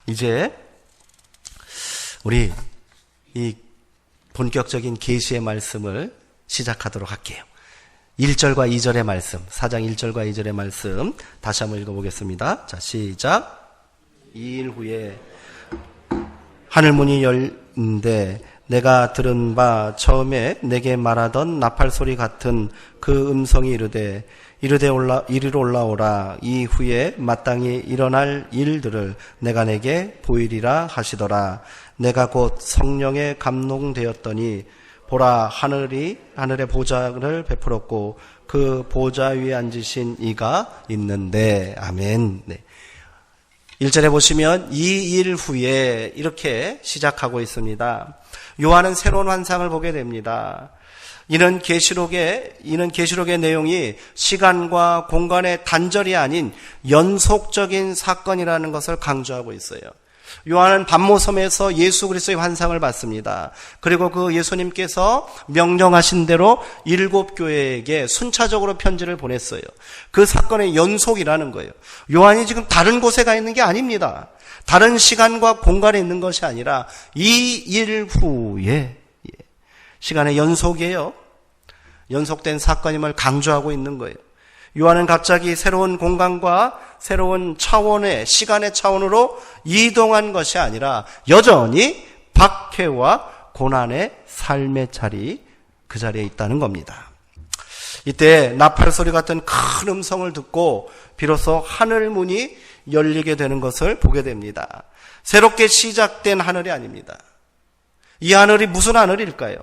이제 우리 이 본격적인 계시의 말씀을 시작하도록 할게요. 1절과 2절의 말씀, 4장 1절과 2절의 말씀 다시 한번 읽어보겠습니다. 자, 시작. 2일 후에 하늘문이 열린데 내가 들은 바 처음에 내게 말하던 나팔 소리 같은 그 음성이 이리로 올라오라. 이후에 마땅히 일어날 일들을 내가 내게 보이리라 하시더라. 내가 곧 성령에 감동되었더니 보라, 하늘의 보좌를 베풀었고 그 보좌 위에 앉으신 이가 있는데. 아멘. 네. 1절에 보시면 이 일 후에 이렇게 시작하고 있습니다. 요한은 새로운 환상을 보게 됩니다. 이는 계시록의 내용이 시간과 공간의 단절이 아닌 연속적인 사건이라는 것을 강조하고 있어요. 요한은 반모섬에서 예수 그리스도의 환상을 봤습니다. 그리고 그 예수님께서 명령하신 대로 7 교회에게 순차적으로 편지를 보냈어요. 그 사건의 연속이라는 거예요. 요한이 지금 다른 곳에 가 있는 게 아닙니다. 다른 시간과 공간에 있는 것이 아니라 이 일 후에 시간의 연속이에요. 연속된 사건임을 강조하고 있는 거예요. 요한은 갑자기 새로운 공간과 새로운 차원의 시간의 차원으로 이동한 것이 아니라 여전히 박해와 고난의 삶의 자리, 그 자리에 있다는 겁니다. 이때 나팔 소리 같은 큰 음성을 듣고 비로소 하늘 문이 열리게 되는 것을 보게 됩니다. 새롭게 시작된 하늘이 아닙니다. 이 하늘이 무슨 하늘일까요?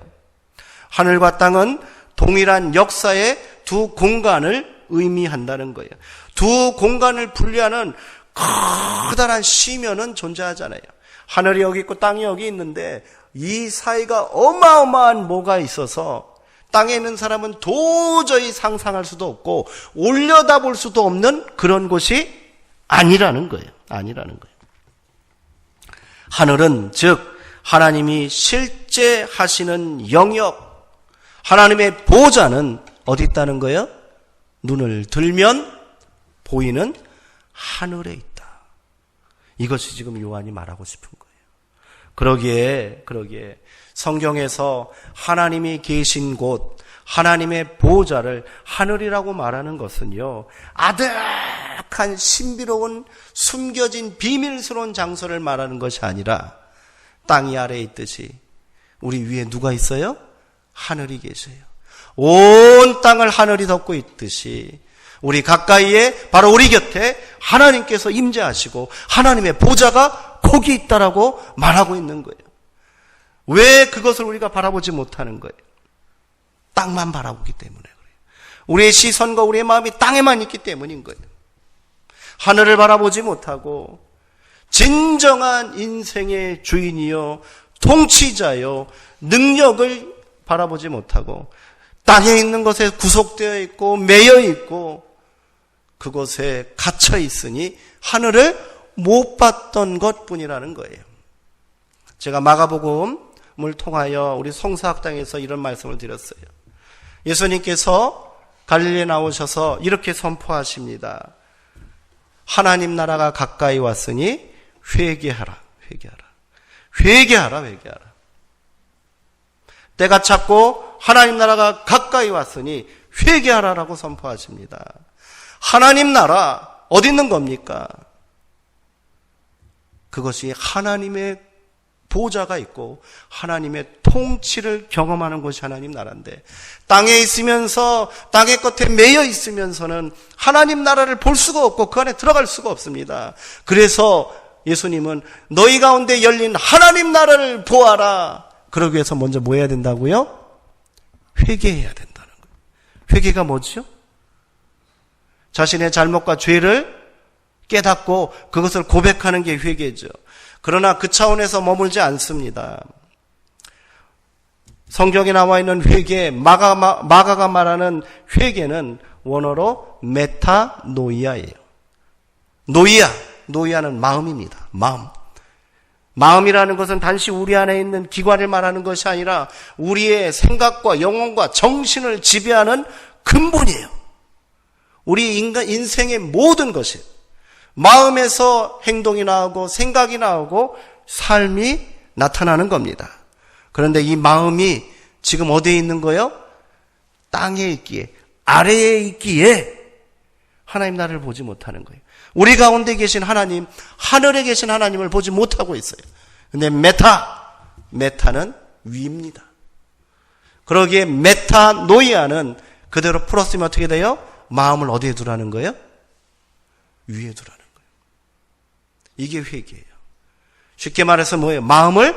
하늘과 땅은 동일한 역사의 두 공간을 의미한다는 거예요. 두 공간을 분리하는 커다란 시면은 존재하잖아요. 하늘이 여기 있고 땅이 여기 있는데 이 사이가 어마어마한 뭐가 있어서 땅에 있는 사람은 도저히 상상할 수도 없고 올려다볼 수도 없는 그런 곳이 아니라는 거예요. 아니라는 거예요. 하늘은 즉 하나님이 실제 하시는 영역, 하나님의 보좌는 어디 있다는 거예요? 눈을 들면 보이는 하늘에 있다. 이것이 지금 요한이 말하고 싶은 거예요. 그러기에 성경에서 하나님이 계신 곳, 하나님의 보좌를 하늘이라고 말하는 것은요, 아득한 신비로운 숨겨진 비밀스러운 장소를 말하는 것이 아니라 땅이 아래에 있듯이 우리 위에 누가 있어요? 하늘이 계세요. 온 땅을 하늘이 덮고 있듯이 우리 가까이에 바로 우리 곁에 하나님께서 임재하시고 하나님의 보좌가 거기 있다라고 말하고 있는 거예요. 왜 그것을 우리가 바라보지 못하는 거예요? 땅만 바라보기 때문에 그래요. 우리의 시선과 우리의 마음이 땅에만 있기 때문인 거예요. 하늘을 바라보지 못하고 진정한 인생의 주인이요 통치자요 능력을 바라보지 못하고 땅에 있는 것에 구속되어 있고 매여 있고 그곳에 갇혀 있으니 하늘을 못 봤던 것뿐이라는 거예요. 제가 마가복음을 통하여 우리 성서학당에서 이런 말씀을 드렸어요. 예수님께서 갈릴리에 나오셔서 이렇게 선포하십니다. 하나님 나라가 가까이 왔으니 회개하라. 때가 찼고 하나님 나라가 가까이 왔으니 회개하라라고 선포하십니다. 하나님 나라 어디 있는 겁니까? 그것이 하나님의 보좌가 있고 하나님의 통치를 경험하는 곳이 하나님 나라인데 땅에 있으면서 땅의 끝에 매여 있으면서는 하나님 나라를 볼 수가 없고 그 안에 들어갈 수가 없습니다. 그래서 예수님은 너희 가운데 열린 하나님 나라를 보아라. 그러기 위해서 먼저 뭐 해야 된다고요? 회개해야 된다는 거예요. 회개가 뭐죠? 자신의 잘못과 죄를 깨닫고 그것을 고백하는 게 회개죠. 그러나 그 차원에서 머물지 않습니다. 성경에 나와 있는 회개, 마가가 말하는 회개는 원어로 메타노이아예요. 노이아는 마음입니다. 마음이라는 것은 단지 우리 안에 있는 기관을 말하는 것이 아니라 우리의 생각과 영혼과 정신을 지배하는 근본이에요. 우리 인생의 모든 것이 마음에서 행동이 나오고 생각이 나오고 삶이 나타나는 겁니다. 그런데 이 마음이 지금 어디에 있는 거예요? 땅에 있기에, 아래에 있기에 하나님 나라를 보지 못하는 거예요. 우리 가운데 계신 하나님, 하늘에 계신 하나님을 보지 못하고 있어요. 근데 메타는 위입니다. 그러기에 메타노이아는 그대로 풀었으면 어떻게 돼요? 마음을 어디에 두라는 거예요? 위에 두라는 거예요. 이게 회개예요. 쉽게 말해서 뭐예요? 마음을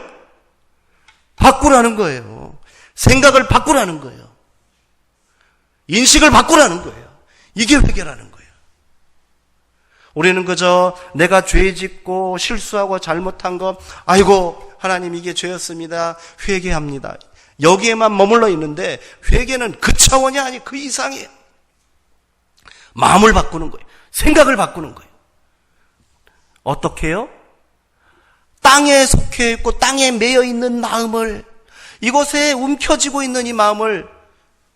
바꾸라는 거예요. 생각을 바꾸라는 거예요. 인식을 바꾸라는 거예요. 이게 회개라는 거예요. 우리는 그저 내가 죄 짓고 실수하고 잘못한 것, 아이고 하나님 이게 죄였습니다, 회개합니다, 여기에만 머물러 있는데 회개는 그 차원이 아니 그 이상이에요. 마음을 바꾸는 거예요. 생각을 바꾸는 거예요. 어떻게 해요? 땅에 속해 있고 땅에 매여 있는 마음을, 이곳에 움켜쥐고 있는 이 마음을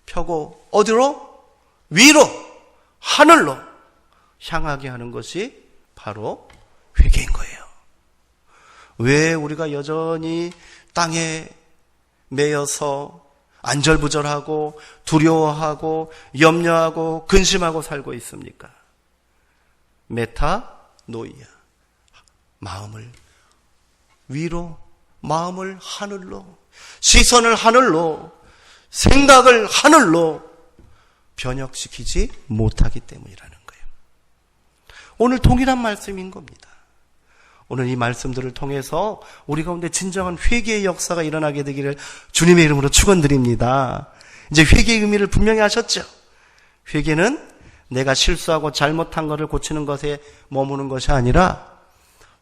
펴고 어디로? 위로, 하늘로 향하게 하는 것이 바로 회개인 거예요. 왜 우리가 여전히 땅에 매여서 안절부절하고 두려워하고 염려하고 근심하고 살고 있습니까? 메타노이아, 마음을 위로, 마음을 하늘로, 시선을 하늘로, 생각을 하늘로 변혁시키지 못하기 때문이라는 거예요. 오늘 동일한 말씀인 겁니다. 오늘 이 말씀들을 통해서 우리 가운데 진정한 회개의 역사가 일어나게 되기를 주님의 이름으로 축원드립니다. 이제 회개의 의미를 분명히 하셨죠. 회개는 내가 실수하고 잘못한 것을 고치는 것에 머무는 것이 아니라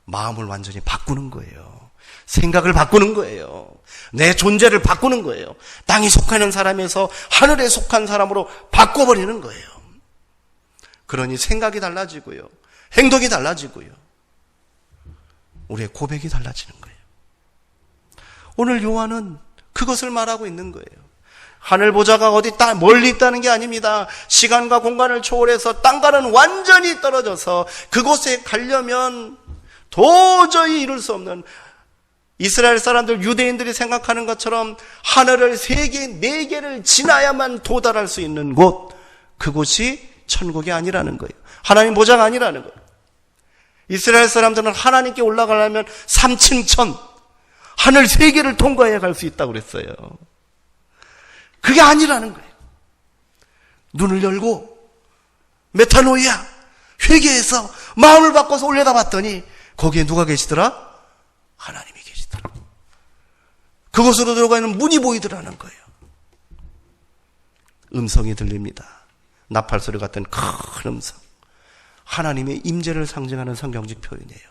마음을 완전히 바꾸는 거예요. 생각을 바꾸는 거예요. 내 존재를 바꾸는 거예요. 땅에 속하는 사람에서 하늘에 속한 사람으로 바꿔버리는 거예요. 그러니 생각이 달라지고요, 행동이 달라지고요, 우리의 고백이 달라지는 거예요. 오늘 요한은 그것을 말하고 있는 거예요. 하늘 보좌가 어디 멀리 있다는 게 아닙니다. 시간과 공간을 초월해서 땅과는 완전히 떨어져서 그곳에 가려면 도저히 이룰 수 없는, 이스라엘 사람들, 유대인들이 생각하는 것처럼 하늘을 3개, 4개를 지나야만 도달할 수 있는 곳, 그곳이 천국이 아니라는 거예요. 하나님 보좌가 아니라는 거예요. 이스라엘 사람들은 하나님께 올라가려면 3층천, 하늘 3개를 통과해야 갈 수 있다고 그랬어요. 그게 아니라는 거예요. 눈을 열고 메타노이아, 회개해서 마음을 바꿔서 올려다봤더니 거기에 누가 계시더라? 하나님이 계시더라. 그곳으로 들어가는 문이 보이더라는 거예요. 음성이 들립니다. 나팔소리 같은 큰 음성. 하나님의 임재를 상징하는 성경적 표현이에요.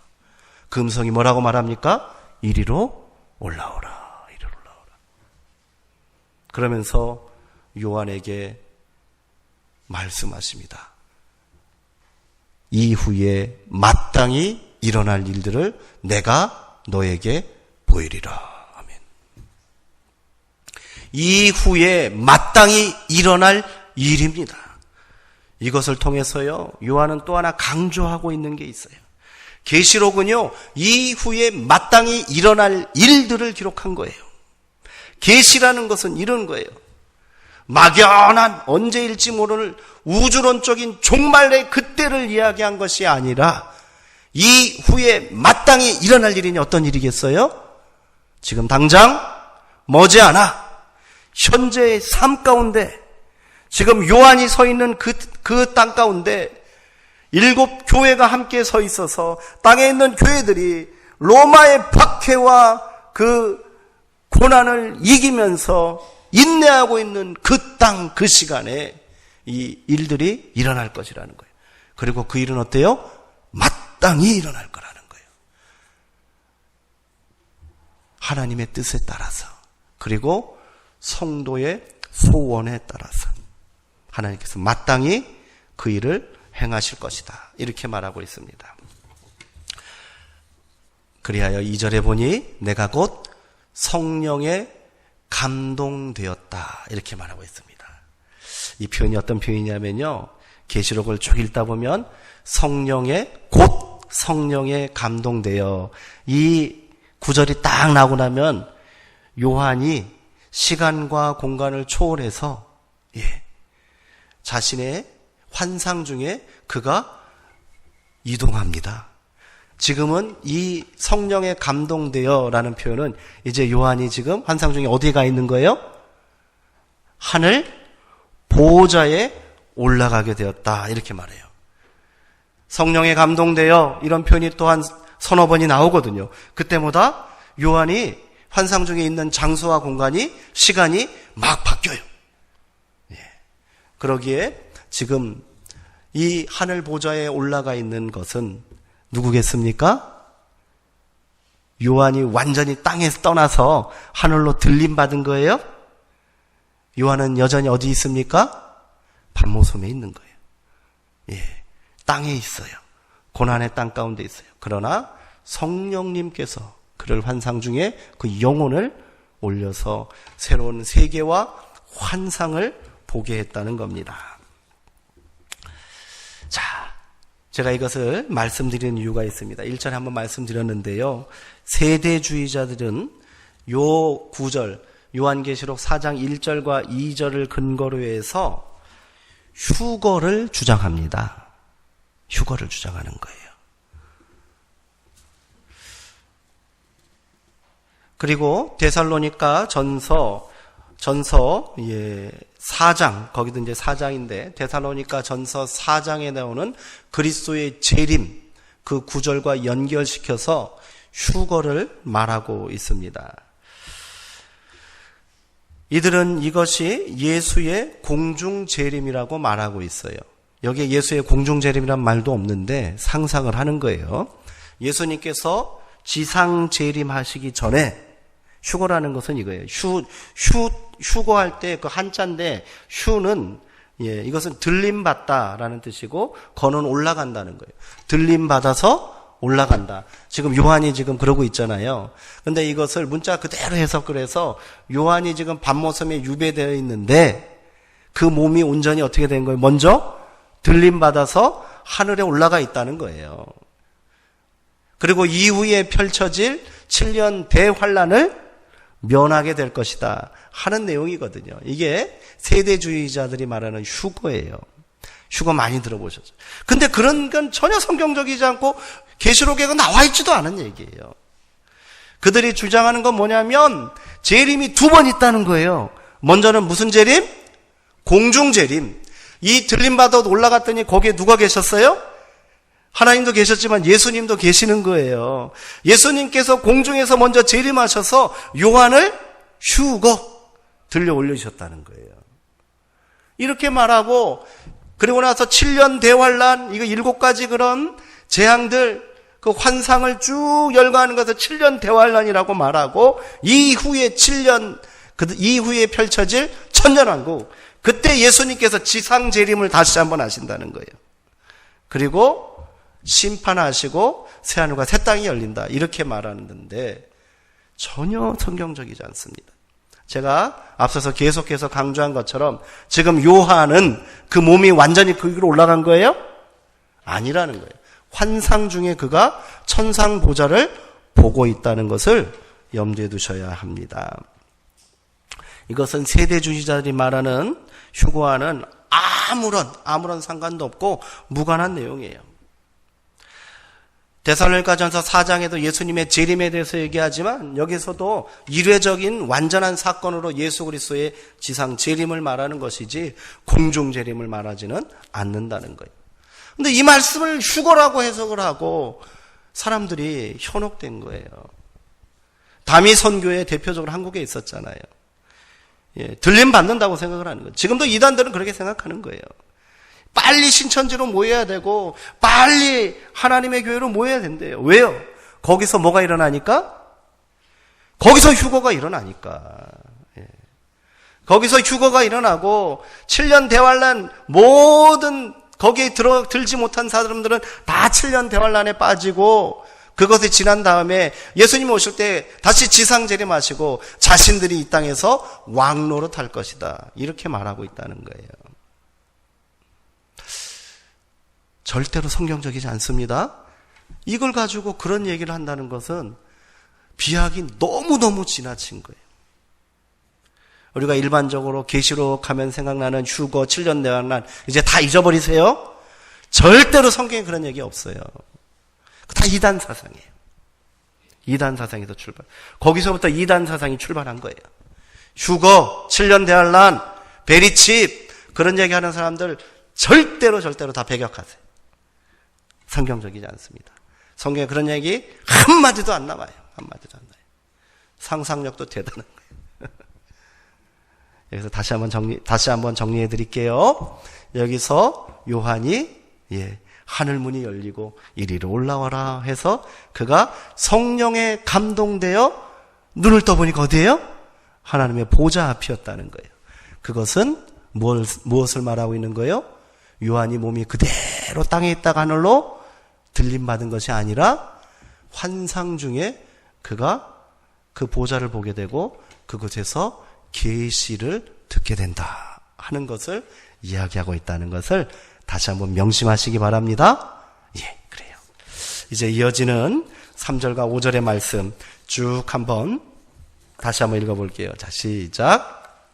그 음성이 뭐라고 말합니까? 이리로 올라오라, 이리로 올라오라. 그러면서 요한에게 말씀하십니다. 이후에 마땅히 일어날 일들을 내가 너에게 보이리라. 아멘. 이후에 마땅히 일어날 일입니다. 이것을 통해서요, 요한은 또 하나 강조하고 있는 게 있어요. 계시록은요, 이후에 마땅히 일어날 일들을 기록한 거예요. 계시라는 것은 이런 거예요. 막연한 언제일지 모를 우주론적인 종말의 그때를 이야기한 것이 아니라 이후에 마땅히 일어날 일이니 어떤 일이겠어요? 지금 당장 머지않아 현재의 삶 가운데, 지금 요한이 서 있는 그 땅 가운데 7 교회가 함께 서 있어서 땅에 있는 교회들이 로마의 박해와 그 고난을 이기면서 인내하고 있는 그 땅, 그 시간에 이 일들이 일어날 것이라는 거예요. 그리고 그 일은 어때요? 마땅히 일어날 거라는 거예요. 하나님의 뜻에 따라서, 그리고 성도의 소원에 따라서 하나님께서 마땅히 그 일을 행하실 것이다, 이렇게 말하고 있습니다. 그리하여 2절에 보니 내가 곧 성령에 감동되었다, 이렇게 말하고 있습니다. 이 표현이 어떤 표현이냐면요, 계시록을 쭉 읽다 보면 곧 성령에 감동되어, 이 구절이 딱 나오고 나면 요한이 시간과 공간을 초월해서 자신의 환상 중에 그가 이동합니다. 지금은 이 성령에 감동되어 라는 표현은 이제 요한이 지금 환상 중에 어디에 가 있는 거예요? 하늘 보호자에 올라가게 되었다, 이렇게 말해요. 성령에 감동되어 이런 표현이 또한 서너 번이 나오거든요. 그때마다 요한이 환상 중에 있는 장소와 공간이, 시간이 막 바뀌어요. 그러기에 지금 이 하늘 보좌에 올라가 있는 것은 누구겠습니까? 요한이 완전히 땅에서 떠나서 하늘로 들림받은 거예요? 요한은 여전히 어디 있습니까? 반모섬에 있는 거예요. 땅에 있어요. 고난의 땅 가운데 있어요. 그러나 성령님께서 그를 환상 중에 그 영혼을 올려서 새로운 세계와 환상을 보게 했다는 겁니다. 자, 제가 이것을 말씀드리는 이유가 있습니다. 1절에 한번 말씀드렸는데요. 세대주의자들은 요 구절, 요한계시록 4장 1절과 2절을 근거로 해서 휴거를 주장합니다. 휴거를 주장하는 거예요. 그리고 데살로니가 전서 4장, 거기도 이제 4장인데 데살로니가 전서 4장에 나오는 그리스도의 재림, 그 구절과 연결시켜서 휴거를 말하고 있습니다. 이들은 이것이 예수의 공중재림이라고 말하고 있어요. 여기에 예수의 공중재림이란 말도 없는데 상상을 하는 거예요. 예수님께서 지상재림하시기 전에, 휴거라는 것은 이거예요. 휴거할 때 그 한자인데, 휴는 이것은 들림받다라는 뜻이고, 거는 올라간다는 거예요. 들림받아서 올라간다. 지금 요한이 지금 그러고 있잖아요. 근데 이것을 문자 그대로 해석을 해서 요한이 지금 반모섬에 유배되어 있는데 그 몸이 온전히 어떻게 된 거예요? 먼저 들림받아서 하늘에 올라가 있다는 거예요. 그리고 이후에 펼쳐질 7년 대환란을 면하게 될 것이다 하는 내용이거든요. 이게 세대주의자들이 말하는 휴거예요. 휴거 많이 들어보셨죠? 근데 그런 건 전혀 성경적이지 않고 계시록에 나와 있지도 않은 얘기예요. 그들이 주장하는 건 뭐냐면 재림이 두 번 있다는 거예요. 먼저는 무슨 재림? 공중재림. 이 들림받아 올라갔더니 거기에 누가 계셨어요? 하나님도 계셨지만 예수님도 계시는 거예요. 예수님께서 공중에서 먼저 재림하셔서 요한을 휴거 들려 올리셨다는 거예요. 이렇게 말하고, 그리고 나서 7년 대환란, 이거 7가지 그런 재앙들, 그 환상을 쭉 열거하는 것을 7년 대환란이라고 말하고, 이후에 7년, 그 이후에 펼쳐질 천년왕국, 그때 예수님께서 지상 재림을 다시 한번 하신다는 거예요. 그리고 심판하시고 새하늘과 새 땅이 열린다, 이렇게 말하는데 전혀 성경적이지 않습니다. 제가 앞서서 계속해서 강조한 것처럼 지금 요한은 그 몸이 완전히 그 위로 올라간 거예요? 아니라는 거예요. 환상 중에 그가 천상 보좌를 보고 있다는 것을 염두에 두셔야 합니다. 이것은 세대주의자들이 말하는 휴거와는 아무런 상관도 없고 무관한 내용이에요. 데살로니가전서 4장에도 예수님의 재림에 대해서 얘기하지만 여기서도 일회적인 완전한 사건으로 예수 그리스도의 지상 재림을 말하는 것이지 공중 재림을 말하지는 않는다는 거예요. 근데 이 말씀을 휴거라고 해석을 하고 사람들이 현혹된 거예요. 다미 선교회 대표적으로 한국에 있었잖아요. 들림 받는다고 생각을 하는 거예요. 지금도 이단들은 그렇게 생각하는 거예요. 빨리 신천지로 모여야 되고 빨리 하나님의 교회로 모여야 된대요. 왜요? 거기서 뭐가 일어나니까? 거기서 휴거가 일어나니까. 거기서 휴거가 일어나고 7년 대환란, 모든 거기에 들지 못한 사람들은 다 7년 대환란에 빠지고 그것이 지난 다음에 예수님 오실 때 다시 지상 재림하시고 자신들이 이 땅에서 왕노릇 할 것이다, 이렇게 말하고 있다는 거예요. 절대로 성경적이지 않습니다. 이걸 가지고 그런 얘기를 한다는 것은 비약이 너무너무 지나친 거예요. 우리가 일반적으로 계시록 하면 생각나는 휴거, 7년 대환란 이제 다 잊어버리세요. 절대로 성경에 그런 얘기 없어요. 다 이단 사상이에요. 이단 사상에서 출발. 거기서부터 이단 사상이 출발한 거예요. 휴거, 7년 대환란, 베리칩 그런 얘기하는 사람들 절대로 다 배격하세요. 성경적이지 않습니다. 성경에 그런 얘기 한마디도 안 나와요. 한마디도 안 나와요. 상상력도 대단한 거예요. 여기서 다시 한번 정리해 드릴게요. 여기서 요한이 하늘 문이 열리고 이리로 올라와라 해서 그가 성령에 감동되어 눈을 떠보니까 어디예요? 하나님의 보좌 앞이었다는 거예요. 그것은 무엇을 말하고 있는 거예요? 요한이 몸이 그대로 땅에 있다가 하늘로 들림받은 것이 아니라 환상 중에 그가 그 보좌를 보게 되고 그곳에서 계시를 듣게 된다 하는 것을 이야기하고 있다는 것을 다시 한번 명심하시기 바랍니다. 그래요. 이제 이어지는 3절과 5절의 말씀 쭉 한번 다시 한번 읽어볼게요. 자, 시작.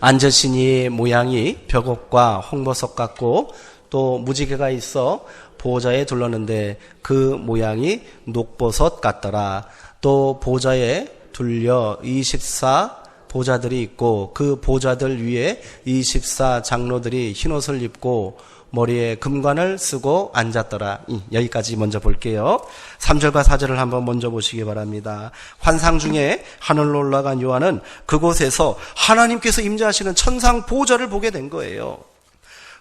앉으신 이의 모양이 벽옥과 홍보석 같고 또 무지개가 있어 보좌에 둘렀는데 그 모양이 녹보석 같더라. 또 보좌에 둘려 24 보좌들이 있고 그 보좌들 위에 24 장로들이 흰옷을 입고 머리에 금관을 쓰고 앉았더라. 여기까지 먼저 볼게요. 3절과 4절을 한번 먼저 보시기 바랍니다. 환상 중에 하늘로 올라간 요한은 그곳에서 하나님께서 임재하시는 천상 보좌를 보게 된 거예요.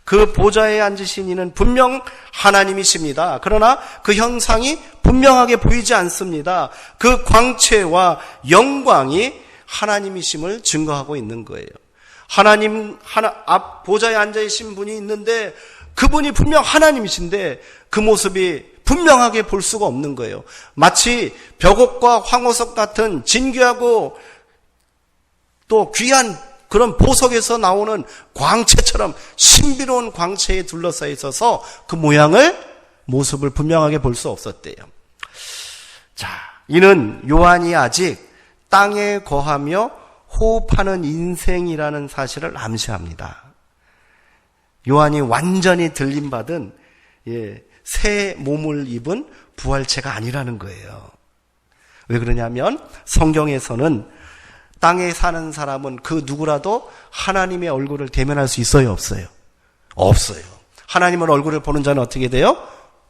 그 보좌에 앉으신 이는 분명 하나님이십니다. 그러나 그 형상이 분명하게 보이지 않습니다. 그 광채와 영광이 하나님이심을 증거하고 있는 거예요. 앞 보좌에 앉아계신 분이 있는데 그분이 분명 하나님이신데 그 모습이 분명하게 볼 수가 없는 거예요. 마치 벽옥과 황호석 같은 진귀하고 또 귀한 그런 보석에서 나오는 광채처럼 신비로운 광채에 둘러싸여 있어서 그 모습을 분명하게 볼 수 없었대요. 자, 이는 요한이 아직 땅에 거하며 호흡하는 인생이라는 사실을 암시합니다. 요한이 완전히 들림받은 새 몸을 입은 부활체가 아니라는 거예요. 왜 그러냐면 성경에서는 땅에 사는 사람은 그 누구라도 하나님의 얼굴을 대면할 수 있어요, 없어요? 없어요. 하나님의 얼굴을 보는 자는 어떻게 돼요?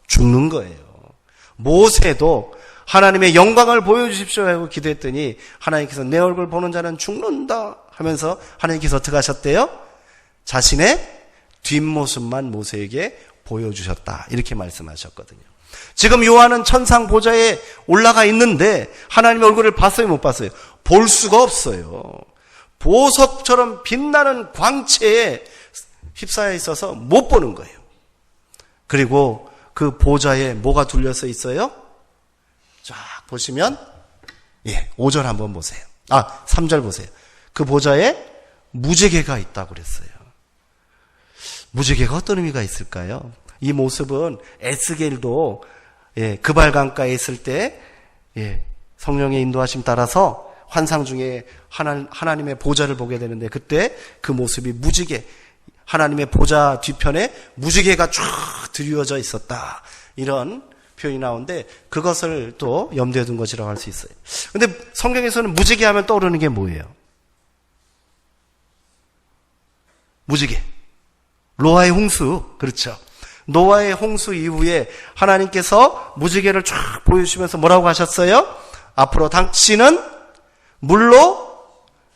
죽는 거예요. 모세도 하나님의 영광을 보여주십시오 하고 기도했더니 하나님께서 내 얼굴 보는 자는 죽는다 하면서 하나님께서 어떻게 하셨대요? 자신의 뒷모습만 모세에게 보여주셨다 이렇게 말씀하셨거든요. 지금 요한은 천상 보좌에 올라가 있는데 하나님의 얼굴을 봤어요, 못 봤어요? 볼 수가 없어요. 보석처럼 빛나는 광채에 휩싸여 있어서 못 보는 거예요. 그리고 그 보좌에 뭐가 둘려서 있어요? 쫙 보시면 5절 한번 보세요. 3절 보세요. 그 보좌에 무지개가 있다고 그랬어요. 무지개가 어떤 의미가 있을까요? 이 모습은 에스겔도 그발강가에 있을 때 성령의 인도하심 따라서 환상 중에 하나님의 보좌를 보게 되는데 그때 그 모습이 무지개, 하나님의 보좌 뒤편에 무지개가 쫙 드리워져 있었다. 이런 표현이 나오는데 그것을 또 염두에 둔 것이라고 할 수 있어요. 근데 성경에서는 무지개 하면 떠오르는 게 뭐예요? 무지개. 노아의 홍수. 그렇죠. 노아의 홍수 이후에 하나님께서 무지개를 쫙 보여주시면서 뭐라고 하셨어요? 앞으로 당신은 물로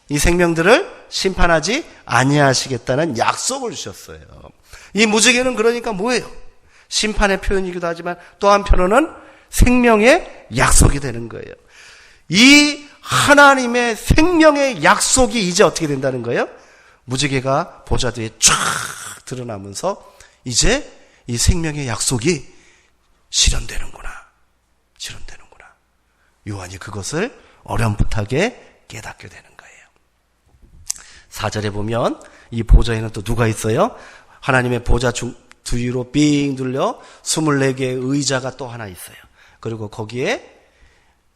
이 생명들을 심판하지 아니하시겠다는 약속을 주셨어요. 이 무지개는 그러니까 뭐예요? 심판의 표현이기도 하지만 또 한편으로는 생명의 약속이 되는 거예요. 이 하나님의 생명의 약속이 이제 어떻게 된다는 거예요? 무지개가 보좌 뒤에 쫙 드러나면서 이제 이 생명의 약속이 실현되는구나. 요한이 그것을 어렴풋하게 깨닫게 되는 거예요. 4절에 보면 이 보좌에는 또 누가 있어요? 하나님의 보좌 두 위로 삥 둘려 24개의 의자가 또 하나 있어요. 그리고 거기에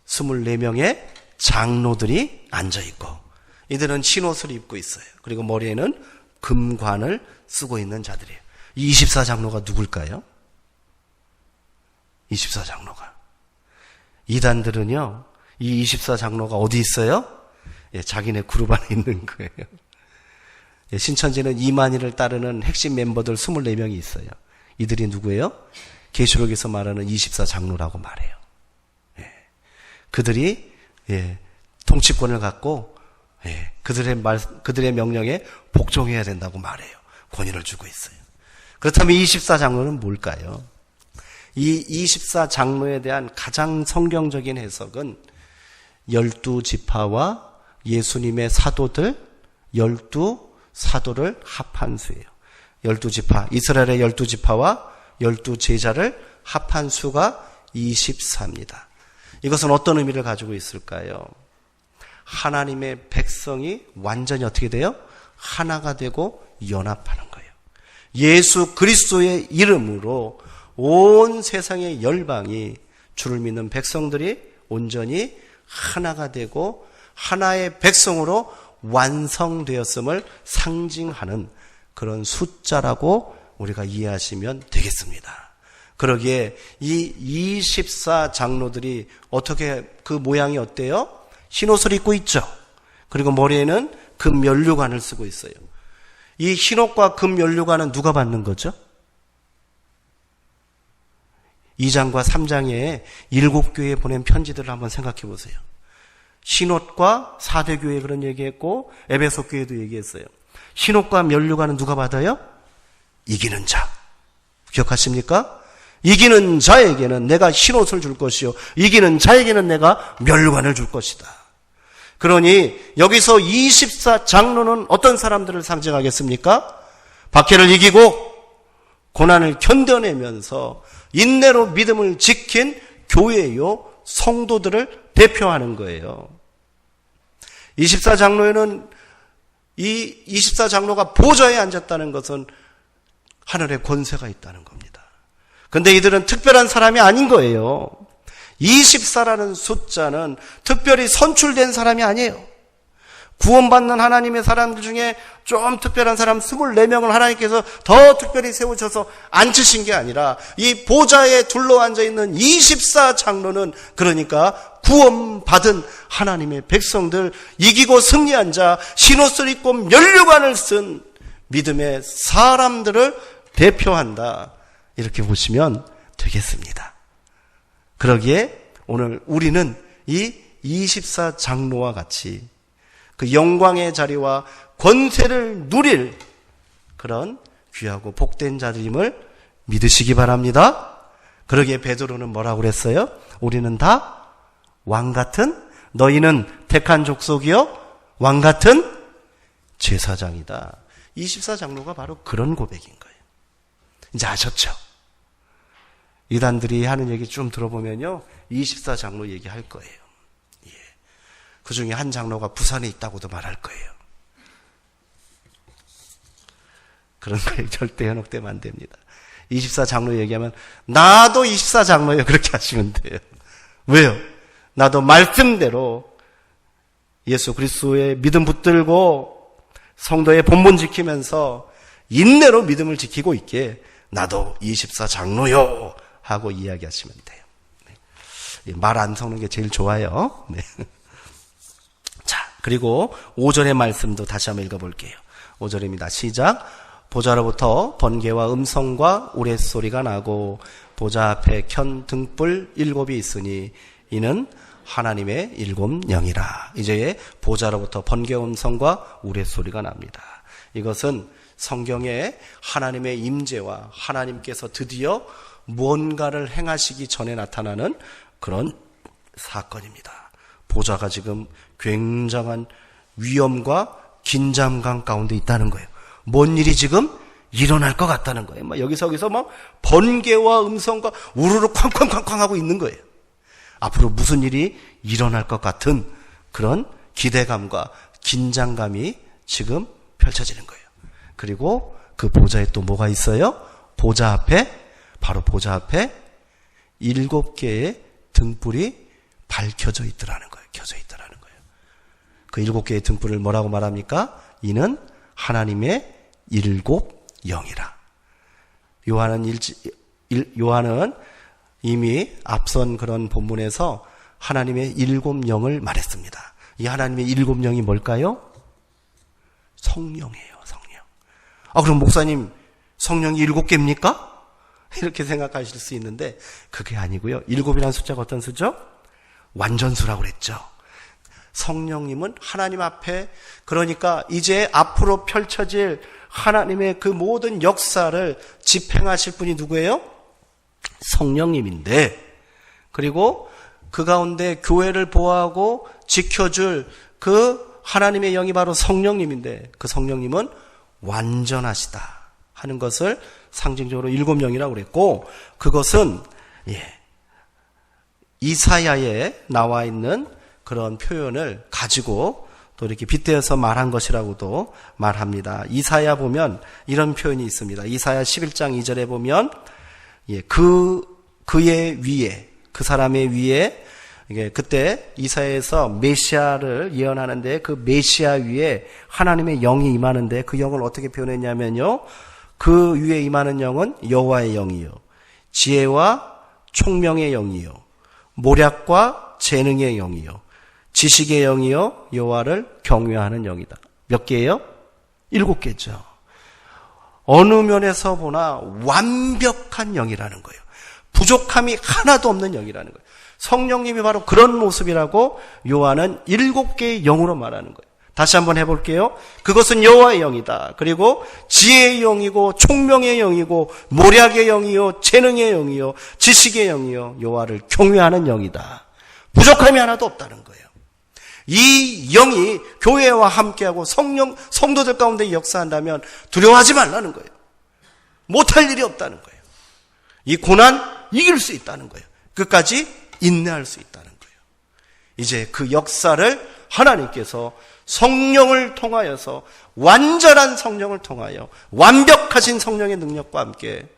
24명의 장로들이 앉아있고, 이들은 흰옷을 입고 있어요. 그리고 머리에는 금관을 쓰고 있는 자들이에요. 이 24장로가 누굴까요? 24장로가. 이단들은요, 이 24장로가 어디 있어요? 예, 자기네 그룹 안에 있는 거예요. 예, 신천지는 이만희를 따르는 핵심 멤버들 24명이 있어요. 이들이 누구예요? 계시록에서 말하는 24장로라고 말해요. 예, 그들이 통치권을 갖고 그들의 명령에 복종해야 된다고 말해요. 권위를 주고 있어요. 그렇다면 24장로는 뭘까요? 이 24장로에 대한 가장 성경적인 해석은 12지파와 예수님의 사도들 12사도를 합한 수예요. 12지파, 이스라엘의 12지파와 12제자를 합한 수가 24입니다. 이것은 어떤 의미를 가지고 있을까요? 하나님의 백성이 완전히 어떻게 돼요? 하나가 되고 연합하는 거예요. 예수 그리스도의 이름으로 온 세상의 열방이 주를 믿는 백성들이 온전히 하나가 되고 하나의 백성으로 완성되었음을 상징하는 그런 숫자라고 우리가 이해하시면 되겠습니다. 그러기에 이 24장로들이 어떻게, 그 모양이 어때요? 흰옷을 입고 있죠. 그리고 머리에는 금 면류관을 쓰고 있어요. 이 흰옷과 금 면류관은 누가 받는 거죠? 2장과 3장에 7교회에 보낸 편지들을 한번 생각해 보세요. 흰옷과 4대 교회에 그런 얘기했고 에베소 교회도 얘기했어요. 흰옷과 면류관은 누가 받아요? 이기는 자. 기억하십니까? 이기는 자에게는 내가 흰옷을 줄 것이요 이기는 자에게는 내가 면류관을 줄 것이다. 그러니 여기서 24장로는 어떤 사람들을 상징하겠습니까? 박해를 이기고 고난을 견뎌내면서 인내로 믿음을 지킨 교회요 성도들을 대표하는 거예요. 24장로에는 이 24장로가 보좌에 앉았다는 것은 하늘의 권세가 있다는 겁니다. 그런데 이들은 특별한 사람이 아닌 거예요. 24라는 숫자는 특별히 선출된 사람이 아니에요. 구원받는 하나님의 사람들 중에 좀 특별한 사람 24명을 하나님께서 더 특별히 세우셔서 앉히신 게 아니라 이 보좌에 둘러앉아 있는 24장로는 그러니까 구원받은 하나님의 백성들, 이기고 승리한 자, 흰옷을 입고 면류관을 쓴 믿음의 사람들을 대표한다. 이렇게 보시면 되겠습니다. 그러기에 오늘 우리는 이 24장로와 같이 그 영광의 자리와 권세를 누릴 그런 귀하고 복된 자임을 믿으시기 바랍니다. 그러기에 베드로는 뭐라고 그랬어요? 우리는 다 왕같은, 너희는 택한 족속이요 왕같은 제사장이다. 24장로가 바로 그런 고백인 거예요. 이제 아셨죠? 이단들이 하는 얘기 좀 들어보면요 24장로 얘기할 거예요. 예. 그 중에 한 장로가 부산에 있다고도 말할 거예요. 그런 거에 절대 현혹되면 안 됩니다. 24장로 얘기하면 나도 24장로예요 그렇게 하시면 돼요. 왜요? 나도 말씀대로 예수 그리스도의 믿음 붙들고 성도의 본분 지키면서 인내로 믿음을 지키고 있기에 나도 24장로요 하고 이야기하시면 돼요. 네. 말 안 섞는 게 제일 좋아요. 네. 자, 그리고 5절의 말씀도 다시 한번 읽어볼게요. 5절입니다. 시작. 보좌로부터 번개와 음성과 우레소리가 나고 보좌 앞에 켠 등불 7이 있으니 이는 하나님의 7 영이라. 이제 보좌로부터 번개와 음성과 우레소리가 납니다. 이것은 성경에 하나님의 임재와 하나님께서 드디어 무언가를 행하시기 전에 나타나는 그런 사건입니다. 보좌가 지금 굉장한 위험과 긴장감 가운데 있다는 거예요. 뭔 일이 지금 일어날 것 같다는 거예요. 막 여기서 막 번개와 음성과 우르르 쾅쾅쾅쾅 하고 있는 거예요. 앞으로 무슨 일이 일어날 것 같은 그런 기대감과 긴장감이 지금 펼쳐지는 거예요. 그리고 그 보좌에 또 뭐가 있어요? 보좌 앞에, 바로 보좌 앞에 7개의 등불이 밝혀져 있더라는 거예요. 켜져 있더라는 거예요. 그 7개의 등불을 뭐라고 말합니까? 이는 하나님의 7 영이라. 요한은 이미 앞선 그런 본문에서 하나님의 7 영을 말했습니다. 이 하나님의 7 영이 뭘까요? 성령이에요. 성령. 그럼 목사님, 성령이 7개입니까? 이렇게 생각하실 수 있는데 그게 아니고요. 7이라는 숫자가 어떤 수죠? 완전수라고 그랬죠. 성령님은 하나님 앞에, 그러니까 이제 앞으로 펼쳐질 하나님의 그 모든 역사를 집행하실 분이 누구예요? 성령님인데, 그리고 그 가운데 교회를 보호하고 지켜줄 그 하나님의 영이 바로 성령님인데, 그 성령님은 완전하시다 하는 것을 상징적으로 7 영이라고 그랬고, 그것은 이사야에 나와 있는 그런 표현을 가지고 또 이렇게 빗대어서 말한 것이라고도 말합니다. 이사야 보면 이런 표현이 있습니다. 이사야 11장 2절에 보면 그의 위에, 그 사람의 위에, 그때 이사야에서 메시아를 예언하는데 그 메시아 위에 하나님의 영이 임하는데 그 영을 어떻게 표현했냐면요, 그 위에 임하는 영은 여호와의 영이요, 지혜와 총명의 영이요, 모략과 재능의 영이요, 지식의 영이요, 여호와를 경외하는 영이다. 몇 개예요? 7개죠. 어느 면에서 보나 완벽한 영이라는 거예요. 부족함이 하나도 없는 영이라는 거예요. 성령님이 바로 그런 모습이라고 요한은 7개의 영으로 말하는 거예요. 다시 한번 해볼게요. 그것은 여호와의 영이다. 그리고 지혜의 영이고 총명의 영이고 모략의 영이요, 재능의 영이요, 지식의 영이요, 여호와를 경외하는 영이다. 부족함이 하나도 없다는 거예요. 이 영이 교회와 함께하고 성도들 가운데 역사한다면 두려워하지 말라는 거예요. 못할 일이 없다는 거예요. 이 고난 이길 수 있다는 거예요. 끝까지 인내할 수 있다는 거예요. 이제 그 역사를 하나님께서 성령을 통하여서, 완전한 성령을 통하여, 완벽하신 성령의 능력과 함께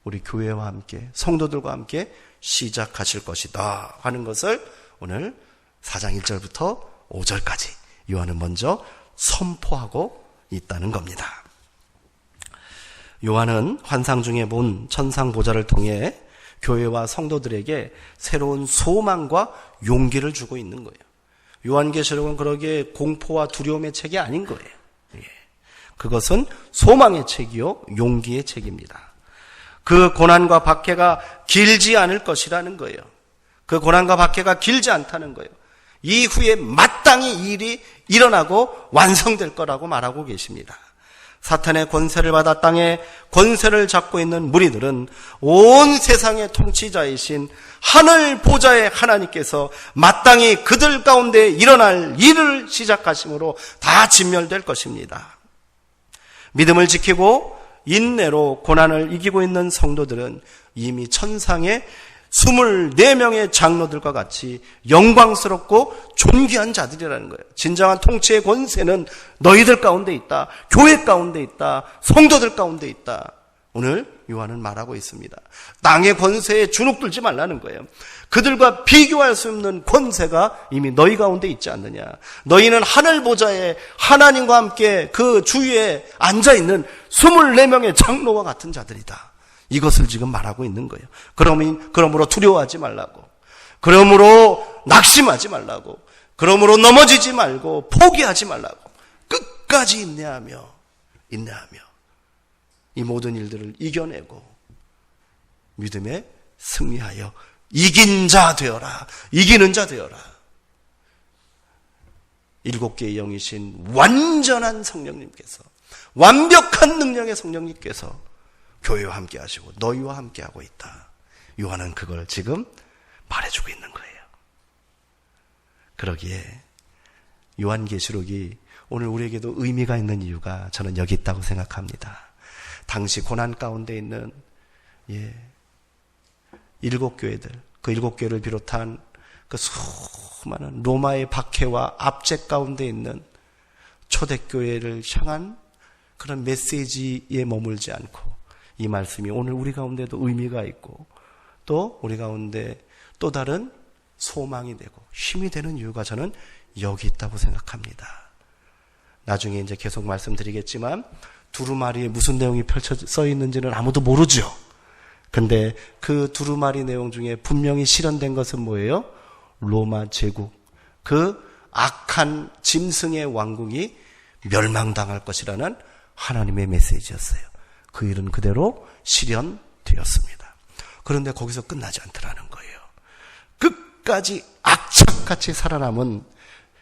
우리 교회와 함께, 성도들과 함께 시작하실 것이다 하는 것을 오늘 4장 1절부터 5절까지 요한은 먼저 선포하고 있다는 겁니다. 요한은 환상 중에 본 천상 보좌를 통해 교회와 성도들에게 새로운 소망과 용기를 주고 있는 거예요. 요한계시록은 그러기에 공포와 두려움의 책이 아닌 거예요. 그것은 소망의 책이요, 용기의 책입니다. 그 고난과 박해가 길지 않을 것이라는 거예요. 그 고난과 박해가 길지 않다는 거예요. 이후에 마땅히 이 일이 일어나고 완성될 거라고 말하고 계십니다. 사탄의 권세를 받아 땅에 권세를 잡고 있는 무리들은 온 세상의 통치자이신 하늘 보좌의 하나님께서 마땅히 그들 가운데 일어날 일을 시작하심으로 다 진멸될 것입니다. 믿음을 지키고 인내로 고난을 이기고 있는 성도들은 이미 천상의 24명의 장로들과 같이 영광스럽고 존귀한 자들이라는 거예요. 진정한 통치의 권세는 너희들 가운데 있다. 교회 가운데 있다. 성도들 가운데 있다. 오늘 요한은 말하고 있습니다. 땅의 권세에 주눅들지 말라는 거예요. 그들과 비교할 수 없는 권세가 이미 너희 가운데 있지 않느냐. 너희는 하늘 보좌에 하나님과 함께 그 주위에 앉아있는 24명의 장로와 같은 자들이다. 이것을 지금 말하고 있는 거예요. 그러므로 두려워하지 말라고. 그러므로 낙심하지 말라고. 그러므로 넘어지지 말고 포기하지 말라고. 끝까지 인내하며 이 모든 일들을 이겨내고 믿음에 승리하여 이긴 자 되어라. 이기는 자 되어라. 7개의 영이신 완전한 성령님께서, 완벽한 능력의 성령님께서 교회와 함께 하시고 너희와 함께 하고 있다. 요한은 그걸 지금 말해주고 있는 거예요. 그러기에 요한계시록이 오늘 우리에게도 의미가 있는 이유가 저는 여기 있다고 생각합니다. 당시 고난 가운데 있는 7교회들, 그 7교회를 비롯한 그 수많은 로마의 박해와 압제 가운데 있는 초대교회를 향한 그런 메시지에 머물지 않고 이 말씀이 오늘 우리 가운데도 의미가 있고 또 우리 가운데 또 다른 소망이 되고 힘이 되는 이유가 저는 여기 있다고 생각합니다. 나중에 이제 계속 말씀드리겠지만 두루마리에 무슨 내용이 써 있는지는 아무도 모르죠. 근데 그 두루마리 내용 중에 분명히 실현된 것은 뭐예요? 로마 제국, 그 악한 짐승의 왕국이 멸망당할 것이라는 하나님의 메시지였어요. 그 일은 그대로 실현되었습니다. 그런데 거기서 끝나지 않더라는 거예요. 끝까지 악착같이 살아남은,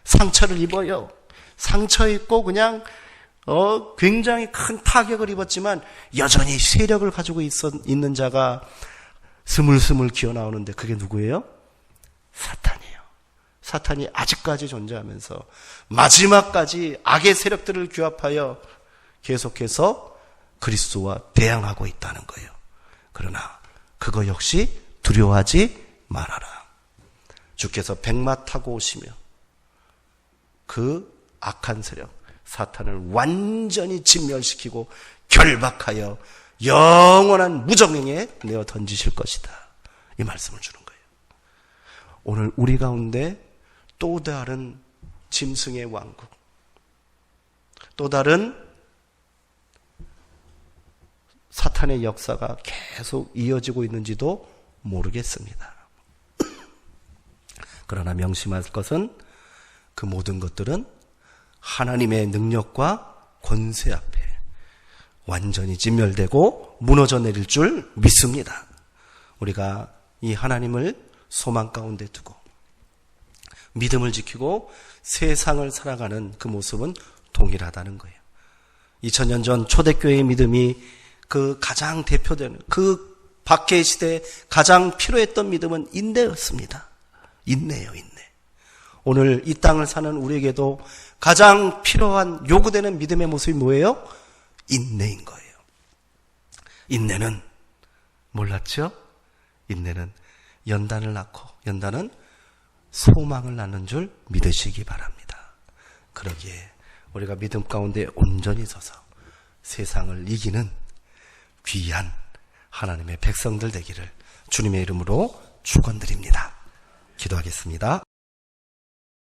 상처를 입어요. 상처 입고 그냥 굉장히 큰 타격을 입었지만 여전히 세력을 가지고 있는 자가 스물스물 기어 나오는데 그게 누구예요? 사탄이에요. 사탄이 아직까지 존재하면서 마지막까지 악의 세력들을 규합하여 계속해서 그리스도와 대항하고 있다는 거예요. 그러나 그거 역시 두려워하지 말아라. 주께서 백마 타고 오시며 그 악한 세력 사탄을 완전히 진멸시키고 결박하여 영원한 무정행에 내어 던지실 것이다. 이 말씀을 주는 거예요. 오늘 우리 가운데 또 다른 짐승의 왕국, 또 다른 사탄의 역사가 계속 이어지고 있는지도 모르겠습니다. 그러나 명심할 것은 그 모든 것들은 하나님의 능력과 권세 앞에 완전히 진멸되고 무너져 내릴 줄 믿습니다. 우리가 이 하나님을 소망 가운데 두고 믿음을 지키고 세상을 살아가는 그 모습은 동일하다는 거예요. 2000년 전 초대교회의 믿음이 그 가장 대표되는 그 박해의 시대에 가장 필요했던 믿음은 인내였습니다. 인내예요, 인내. 오늘 이 땅을 사는 우리에게도 가장 필요한 요구되는 믿음의 모습이 뭐예요? 인내인 거예요. 인내는 몰랐죠? 인내는 연단을 낳고 연단은 소망을 낳는 줄 믿으시기 바랍니다. 그러기에 우리가 믿음 가운데 온전히 서서 세상을 이기는 귀한 하나님의 백성들 되기를 주님의 이름으로 축원드립니다. 기도하겠습니다.